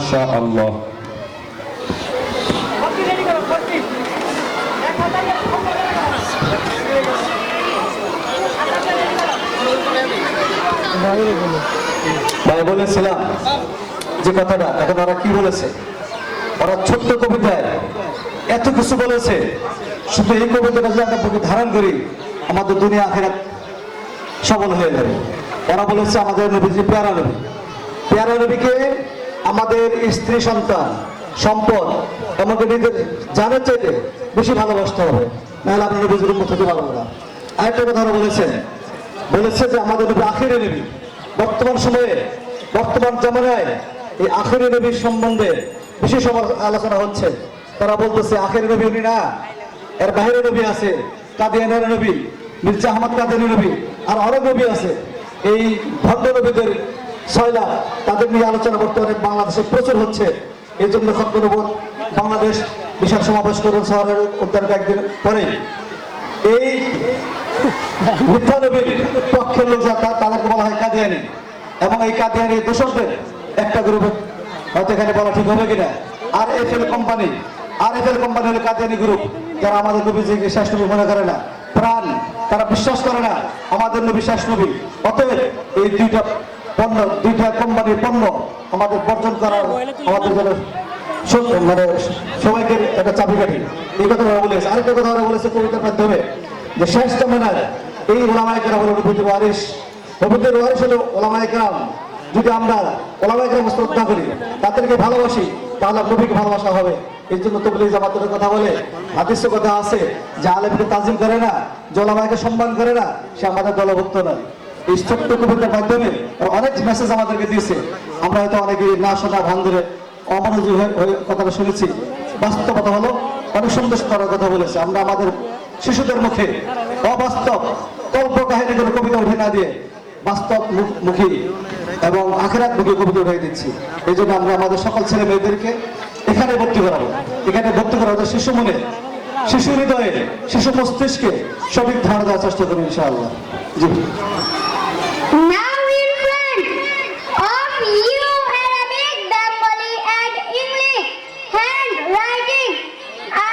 মাশাআল্লাহ। ভাই বলেছিলাম যে কথাটা, এখন ওরা কি বলেছে, ওরা ছোট্ট কবিতায় এত কিছু বলেছে। শুধু এই কবিতাটা যদি আমরা বুকে ধারণ করি, আমাদের দুনিয়া আখিরাত সফল হয়ে যাবে। ওরা বলেছে আমাদের নবীজি পেয়ারা নবী, পেয়ারা নবীকে আমাদের স্ত্রী সন্তান সম্পদ এমনকি নিজের জানের চাইতে বেশি ভালোবাসতে হবে, নাহলে আপনার নবীজির উম্মত হতে পারবো না। আরেকটা কথা ওরা বলেছে যে আমাদের নবী আখিরে নবী। বর্তমান সময়ে বর্তমান জামানায় এই আখিরে নবীর সম্বন্ধে বিশেষ আলোচনা হচ্ছে। তারা বলতেছে আখিরে নবী উনি না, এর বাহিরে নবী আছে, কাদিয়ানের নবী, মির্জা আহমদ কাদিয়ানি নবী, আর অনেক নবী আছে। এই ভণ্ড নবীদের ছয়লা তাদের নিয়ে আলোচনা করতে অনেক বাংলাদেশে প্রচুর হচ্ছে। এই জন্য খতবনবুত বাংলাদেশ বিশাল সমাবেশ করুন শহরের উদ্যানের একদিন পরে। এই মিথ্যা নবীর পক্ষের লোক যারা তাদেরকে বলা হয় কাদিয়ানি, এবং এই কাদিয়ানি দোষকদের একটা গ্রুপে হয়তো এখানে বলা ঠিক হবে কিনা, আর এফএল কোম্পানি হলো কাদিয়ানি গ্রুপ, যারা আমাদের নবীজিকে শেষ নবী মনে করে না, প্রাণ তারা বিশ্বাস করে না আমাদের নবী শেষ নবী। অতএব এই দুইটা কোম্পানির পণ্য আমাদের বর্জন করার আমাদের জন্য মানে সবাইকে একটা চাবিকাঠি। এই কথা ওরা বলেছে। আরেকটা কথা ওরা বলেছে কবিতার মাধ্যমে, যে শেষ জামানায় এই ওলামায়ে কেরাম হলো নবীর ওয়ারিস। নবীর ওয়ারিস হলো ওলামায়ে কেরাম। যদি আমরা ওলামায়ে কেরাম শ্রদ্ধা করি, তাদেরকে ভালোবাসি, তাহলে নবীকে ভালোবাসা হবে। এই জন্য তাবলীগ জামাতের কথা বলে, হাদিসে কথা আছে যে আলেমকে তাজিম করে না, যে ওলামাকে সম্মান করে না, সে আমাদের দলভুক্ত নয়। এই ছোট্ট কবিতার মাধ্যমে অনেক মেসেজ আমাদেরকে দিয়েছে। আমরা হয়তো অনেকে না শোনা ভান ধরে অমনোযোগী হয়ে কথাটা শুনেছি। বাস্তবতা হলো অনেক সন্দেশ করার কথা বলেছে। আমরা আমাদের শিশুদের মুখে অবাস্তব কল্প কাহিনীগুলো কবিতা উঠে না দিয়ে বাস্তব মুখী এবং আখিরাত মুখী কবিতা উঠে দিচ্ছি। এই জন্য আমরা আমাদের সকল ছেলে মেয়েদেরকে এখানে ভর্তি করাবো। এখানে ভর্তি করা ওদের শিশু মনে, শিশু হৃদয়ে, শিশু মস্তিষ্কে সঠিক ধারণা দেওয়ার চেষ্টা করবো ইনশাআল্লাহ। জি। Now in front of you Arabic, Bengali and English handwriting.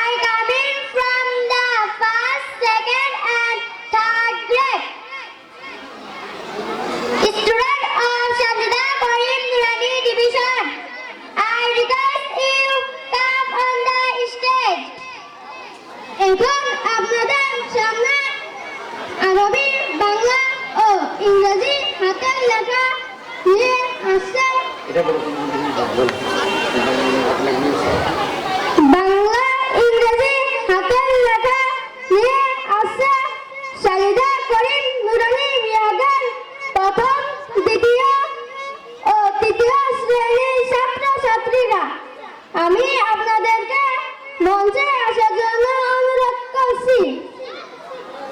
I come in from the first, second and third grade. Student of Shamsida Karim Nurani Division. I request you come on the stage. এখন আপনাদের সামনে আরবি, বাংলা ও ইংরেজি হাতের লেখা নিয়ে আসছে। বাংলা ইংরেজি হাতের লেখা নিয়ে আসছে শাহিদা করিম নুরানী বিভাগের প্রথম, দ্বিতীয় ও তৃতীয় শ্রেণীর ছাত্রছাত্রীরা। আমি আপনাদেরকে মঞ্চে